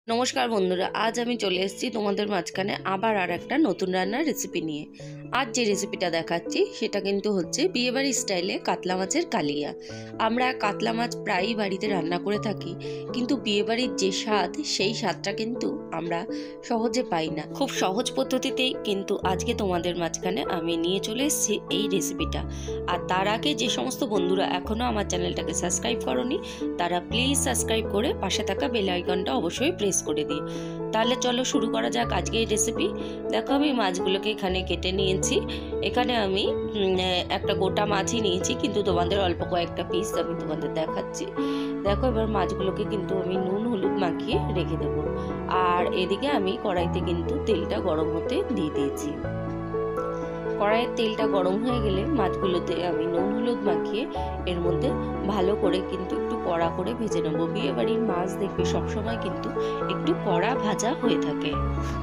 নমস্কার বন্ধুরা, আজ আমি চলে এসেছি তোমাদের মাঝখানে আবার আর একটা নতুন রান্নার রেসিপি নিয়ে। আজ যে রেসিপিটা দেখাচ্ছি সেটা কিন্তু হচ্ছে বিয়েবাড়ির স্টাইলে কাতলা মাছের কালিয়া। আমরা কাতলা মাছ প্রায়ই বাড়িতে রান্না করে থাকি, কিন্তু বিয়েবাড়ির যে স্বাদ সেই স্বাদটা কিন্তু আমরা সহজে পাই না। খুব সহজ পদ্ধতিতেই কিন্তু আজকে তোমাদের মাঝখানে আমি নিয়ে চলে এসেছি এই রেসিপিটা। আর তার আগে যে সমস্ত বন্ধুরা এখনও আমার চ্যানেলটাকে সাবস্ক্রাইব করোনি তারা প্লিজ সাবস্ক্রাইব করে পাশে থাকা বেল আইকনটা অবশ্যই প্রেস করে দিই। তাহলে চলো শুরু করা যাক আজকে এই রেসিপি। দেখো আমি মাছগুলোকে এখানে কেটে নিয়েছি। এখানে আমি একটা গোটা মাছই নিয়েছি, কিন্তু তোমাদের অল্প কয়েকটা পিস আমি তোমাদের দেখাচ্ছি। দেখো এবার মাছগুলোকে কিন্তু আমি নুন হলুদ মাখিয়ে রেখে দেবো। আর এদিকে আমি কড়াইতে কিন্তু তেলটা গরম হতে দিয়ে দিয়েছি। কড়াইয়ের তেলটা গরম হয়ে গেলে মাছগুলোতে আমি নুন হলুদ মাখিয়ে এর মধ্যে ভালো করে কিন্তু একটু কড়া করে ভেজে নেবো। বিয়ে বাড়ির মাছ দেখবে সবসময় কিন্তু একটু কড়া ভাজা হয়ে থাকে।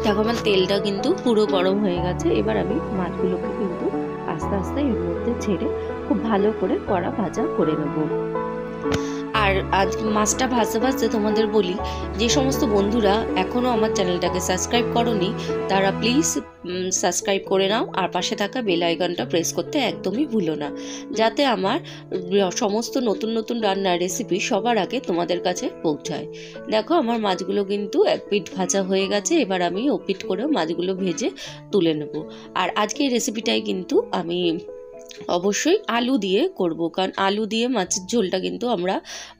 দেখো আমার তেলটা কিন্তু পুরো গরম হয়ে গেছে। এবার আমি মাছগুলোকে কিন্তু আস্তে আস্তে এর মধ্যে ছেড়ে খুব ভালো করে কড়া ভাজা করে নেবো। আর আজ মাছটা ভাজতে ভাজতে তোমাদের বলি, যে সমস্ত বন্ধুরা এখনও আমার চ্যানেলটাকে সাবস্ক্রাইব করোনি তারা প্লিজ সাবস্ক্রাইব করে নাও, আর পাশে থাকা বেল আইকনটা প্রেস করতে একদমই ভুলো না, যাতে আমার সমস্ত নতুন নতুন রান্নার রেসিপি সবার আগে তোমাদের কাছে পৌঁছায়। দেখো আমার মাছগুলো কিন্তু এক পিঠ ভাজা হয়ে গেছে। এবার আমি ও পিঠ করে মাছগুলো ভেজে তুলে নেব। আর আজকে এই রেসিপিটাই কিন্তু আমি অবশ্যই আলু দিয়ে করব, কারণ আলু দিয়ে মাছের ঝোলটা কিন্তু আমরা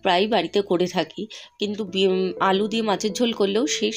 প্রায় বাড়িতে করে থাকি, কিন্তু আলু দিয়ে মাছের ঝোল করলেও সেই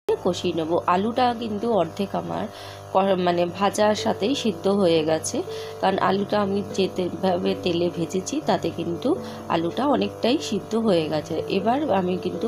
কষিয়ে নেব। আলুটা কিন্তু অর্ধেক আমার মানে ভাজার সাথেই সিদ্ধ হয়ে গেছে, কারণ আলুটা আমি যেভাবে তেলে ভেজেছি তাতে কিন্তু আলুটা অনেকটাই সিদ্ধ হয়ে গেছে। এবার আমি কিন্তু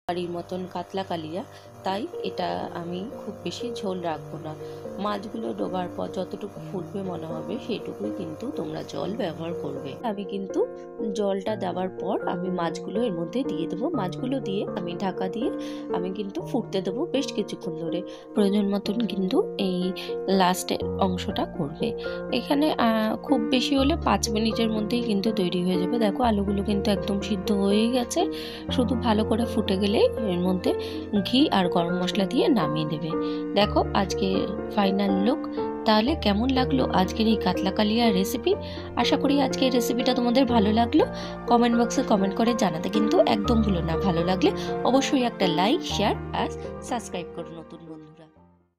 বাড়ির মতন কাতলা কালিয়া, তাই এটা আমি খুব বেশি ঝোল রাখবো না। মাছগুলো ডোবার পর যতটুকু ফুটবে মনে হবে সেইটুকুই কিন্তু তোমরা জল ব্যবহার করবে। আমি কিন্তু জলটা দেওয়ার পর আমি মাছগুলো এর মধ্যে দিয়ে দেবো। মাছগুলো দিয়ে আমি ঢাকা দিয়ে আমি কিন্তু ফুটতে দেবো বেশ কিছুক্ষণ ধরে। প্রয়োজন মতন কিন্তু এই লাস্টের অংশটা করবে। এখানে খুব বেশি হলে 5 মিনিটের মধ্যেই কিন্তু তৈরি হয়ে যাবে। দেখো আলুগুলো কিন্তু একদম সিদ্ধ হয়ে গেছে, শুধু ভালো করে ফুটে গেলে এর মধ্যে ঘি আর গরম মশলা দিয়ে নামিয়ে দেবে। দেখো আজকে ফাইনাল লুক। তাহলে কেমন লাগলো আজকের এই কাতলা কালিয়া রেসিপি? আশা করি আজকের রেসিপিটা তোমাদের ভালো লাগলো। কমেন্ট বক্সে কমেন্ট করে জানাতে কিন্তু একদম ভুলো না। ভালো লাগলে অবশ্যই একটা লাইক, শেয়ার আর সাবস্ক্রাইব করো নতুন বন্ধুরা।